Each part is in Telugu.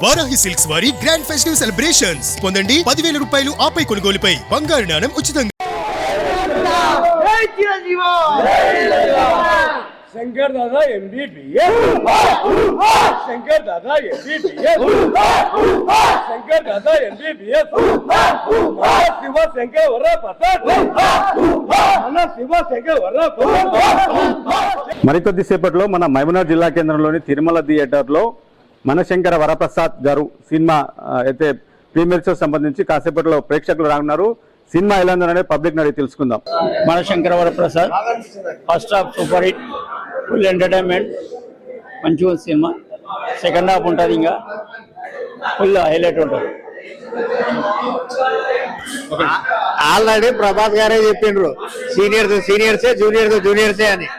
వారాహి సిల్క్స్ వారి గ్రాండ్ ఫెస్టివ్ సెలబ్రేషన్స్ పొందండి 10,000 రూపాయలు ఆపై కొనుగోలుపై బంగారు నాణెం ఉచితంగా. Shankar Dada MBBS, Shankar Dada MBBS, Shankar Dada MBBS, Shiva Shankar Varra Prasad, Shiva Shankar Varra Prasad. మరికొద్ది సేపట్లో మన మహబూబ్నగర్ జిల్లా కేంద్రంలోని తిరుమల థియేటర్లో మనశంకర వరప్రసాద్ గారు సినిమా అయితే ప్రీమియర్స్ సంబంధించి కాసేపట్లో ప్రేక్షకులు రానున్నారు. సినిమా ఎలా ఉందనే పబ్లిక్ నడి తెలుసుకుందాం. Manashankara Varaprasad first half super hit, full entertainment, మంచిగా సినిమా. సెకండ్ హాఫ్ ఉంటుంది, ఇంకా ఫుల్ హైలైట్ ఉంటుంది. ఆల్రెడీ ప్రభాస్ గారే చెప్పిండ్రు సీనియర్సే జూనియర్సే అని.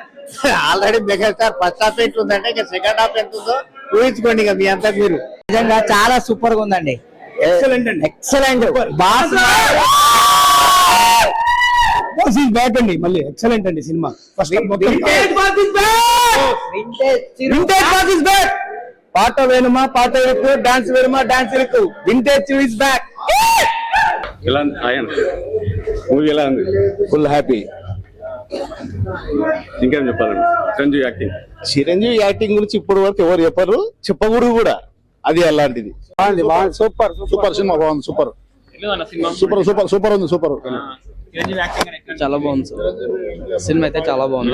ఆల్రెడీ మెగాస్టార్ ఫస్ట్ హాఫ్ ఎట్లుందంటే ఇంకా సెకండ్ హాఫ్ ఎంత ఉందో ఊహించుకోండి. ఇక మీ అంతా మీరు నిజంగా చాలా సూపర్ గా ఉందండి. ఎక్సలెంట్ బాస్ బ్యాక్ అండి, మళ్ళీ ఎక్సలెంట్ అండి సినిమా. పాట వేణుమా పాట వెనుక, డాన్స్ వేణుమా డాన్స్ వెనుక, వింటేజ్ ఇస్ బ్యాక్. మూవీ ఎలా ఉంది? Full happy. ఇంకేం చెప్పాలండి? చిరంజీవి యాక్టింగ్ గురించి ఇప్పటి వరకు ఎవరు చెప్పరు, చెప్పకూడదు కూడా. అది అలాంటిది. సూపర్ సూపర్ సినిమా, బాగుంది. సూపర్ సూపర్ సూపర్ సూపర్ ఉంది. సూపర్ చాలా బాగుంది సార్. సినిమా అయితే చాలా బాగుంది.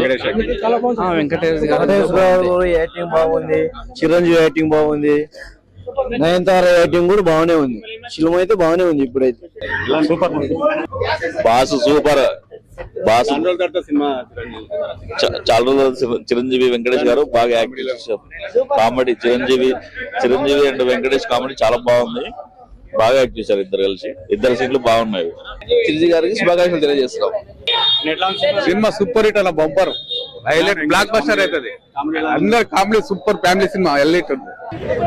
వెంకటేష్ గారు యాక్టింగ్ బాగుంది, చిరంజీవి యాక్టింగ్ బాగుంది, నయనతార యాక్టింగ్ కూడా బాగానే ఉంది. సినిమా అయితే బాగానే ఉంది. ఇప్పుడైతే బాసు సూపర్. బాసు చాలా రోజులు చిరంజీవి వెంకటేష్ గారు బాగా యాక్ట్ చేశారు. Comedy Chiranjeevi and Venkatesh comedy చాలా బాగుంది. బాగా యాక్ట్ చేశారు ఇద్దరు కలిసి. ఇద్దరు సీట్లు బాగున్నాయి. చిరంజీవి గారికి శుభాకాంక్షలు తెలియజేస్తున్నాం. సినిమా సూపర్ హిట్ అన్న, బంపర్ హైలైట్, బ్లాక్ బస్టర్ అవుతుంది. అందరు comedy super, family cinema highlight ఉంది.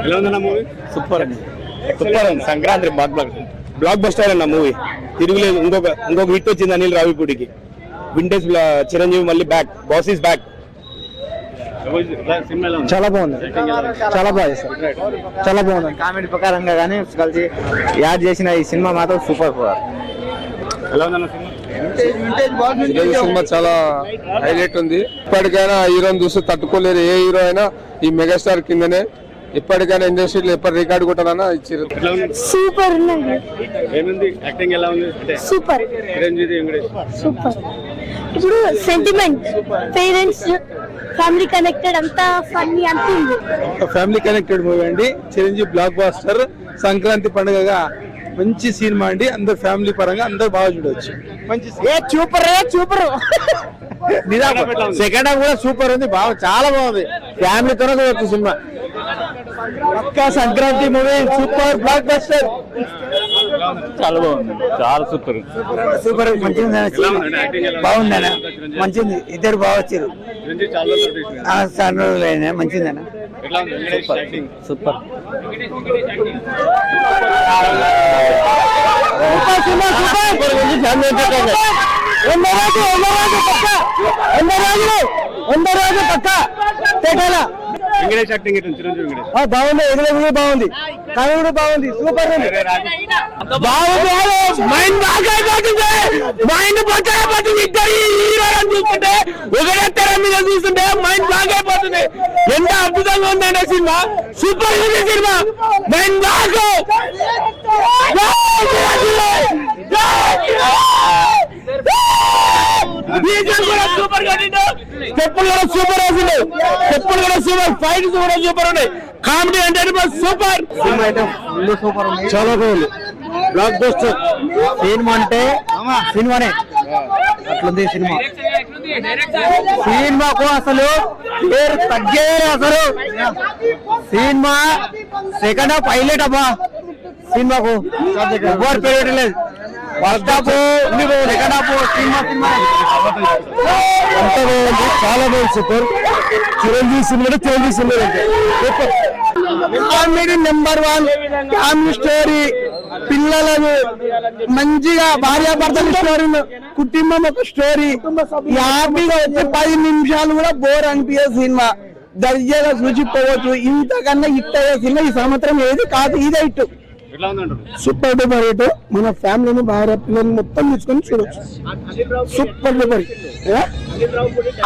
ఎలా ఉందన్న మూవీ? సూపర్ అండి, సూపర్ అండి. సంక్రాంతి బ్లాక్ బస్టర్ అన్న మూవీ, తిరుగులేదు. ఇంకొక హిట్ వచ్చింది అనిల్ రావిపూడికి. వింటేజ్ చిరంజీవి మళ్ళీ బ్యాక్, బాస్ ఈస్ బ్యాక్. చాలా బాగుంది, చాలా బాగా చేస్తారు, చాలా బాగుంది. కామెడీ ప్రకారంగా కానీ కలిసి యాడ్ చేసిన ఈ సినిమా మాత్రం సూపర్. ఎలా ఉందన్న సినిమా? సినిమా చాలా హైలైట్ ఉంది. ఇప్పటికైనా హీరోని చూస్తే తట్టుకోలేరు. ఏ హీరో అయినా ఈ మెగాస్టార్ కిందనే. ఇప్పటికైనా ఇండస్ట్రీలో ఎప్పటి రికార్డు కొట్టాలన్నా ఇచ్చారు. సూపర్ యాక్టింగ్ ఎలా ఉంది? సూపర్. చిరంజీవి వెంకటేష్ సూపర్. ఇప్పుడు సెంటిమెంట్, పేరెంట్స్, ఫ్యామిలీ కనెక్టెడ్, అంతా ఫన్నీ అంతా ఉంది. ఫ్యామిలీ కనెక్టెడ్ మూవీ అండి. Chiranjeevi black buster. సంక్రాంతి పండుగగా మంచి సినిమా అండి. అందరు ఫ్యామిలీ పరంగా అందరు బాగా చూడవచ్చు. మంచి సూపర్ సెకండ్ హాఫ్ కూడా సూపర్ ఉంది. బాగా చాలా బాగుంది. ఫ్యామిలీతో చూడవచ్చు సినిమా. పక్కా Sankranti movie, super blockbuster. చాలా బాగుంది, చాలా సూపర్ సూపర్. మంచిగా బాగుందన్న, మంచిది. ఇద్దరు బాగా వచ్చారు. మంచిదన్న, సూపర్. వెంకటేష్ యాక్టింగ్ చిరంజీవి వెంకటేష్ బాగుంది. ఎదురు బాగుంది, కామెడీ బాగుంది, సూపర్ ఉంది. బాగుంది. మైండ్ బాగా మైండ్ పక్కన ఇద్దరు హీరోలను చూస్తుంటే, ఒకటే తెర మీద చూస్తుంటే మైండ్ బాగా అయిపోతుంది. ఎంత అద్భుతంగా ఉందండి సినిమా. సూపర్ ఉంది సినిమా. మైండ్ బాగా సూపర్ గా చెప్పులు కూడా సూపర్ వేసింది. చెప్పులు కూడా సూపర్, ఫైట్స్ కూడా సూపర్ ఉన్నాయి. కామెడీ అంటే సూపర్. సినిమా అయితే ఫుల్ సూపర్ ఉంది, చాలా బాగుంది. బ్లాక్ బస్టర్ సినిమా అంటే సినిమానే అట్లుంది సినిమా. సినిమాకు అసలు పేరు తగ్గేది. అసలు సినిమా సెకండ్ హాఫ్ హైలైట్ అబ్బా. సినిమాకు ఎవరు పేరు లేదు. First half second half cinema అంత బాగుంది, చాలా బాగుంది. సూపర్. చిరంజీవి సినిమా అంటే కామెడీ నెంబర్ 1. ఫ్యామిలీ స్టోరీ, పిల్లలను మంచిగా భార్యాభర్తల స్టోరీ, కుటుంబం ఒక స్టోరీ. హ్యాపీగా వచ్చే 10 నిమిషాలు కూడా బోర్ అనిపించే సినిమా. దర్జాగా చూచిపోవచ్చు. ఇంతకన్నా హిట్ అయ్యే సినిమా ఈ సంవత్సరం ఏది కాదు, ఇదే హిట్. Super duper hit. మన ఫ్యామిలీని భార్య పిల్లల్ని మొత్తం తీసుకొని చూడొచ్చు. Super duper.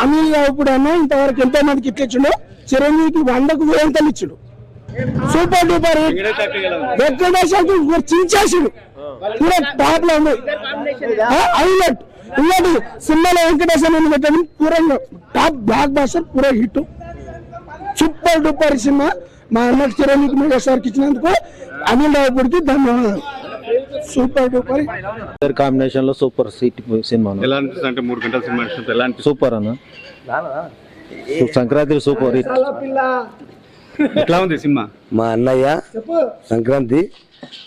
అనిల్ రావుపూడి అన్న ఇంతవరకు ఎంతో మందికి ఇచ్చిండు. చిరంజీవికి 100కు 1000 ఇచ్చిండు. Super duper hit. వెంకటేష్ చించేసాడు, పూరా టాప్ లో ఉంది. హైలైట్ ఇలాంటి సినిమాలో వెంకటేష్ అని పెట్టడం పూరా టాప్ బ్లాక్ బాస్టర్, పూరా హిట్. Super duper cinema. మా అన్న చిరంజీవికి మెగాస్టార్కి ఇచ్చినందుకు అనిల్ రావుపూడికి ధన్యవాదాలు. సూపర్ డూపర్ కాంబినేషన్ లో సూపర్ సీట్ సినిమా. ఎలా అనిపిస్తుంది అంటే 3 గంటల సినిమా ఎలా అనిపిస్తుంది? సూపర్ అన్న, సంక్రాంతి సూపర్ హిట్. ఎట్లా ఉంది సినిమా? మా అన్నయ్య Sankranti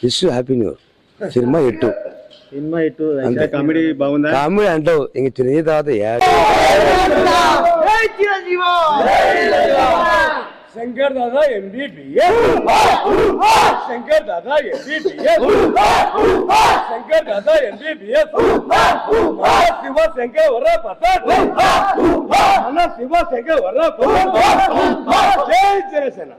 wish happy new cinema hit. Cinema ఇటు కామెడీ బాగుందా? కామెడీ అంటావు ఇంక చిరంజీవి తర్వాత Shankar Dada MBBS, Shankar Dada MBBS, Shankar Dada MBBS, Shiva Shankar వర ప్రసాద్, శివ శంకర్ వర ప్రసాద్, జై జనసేన.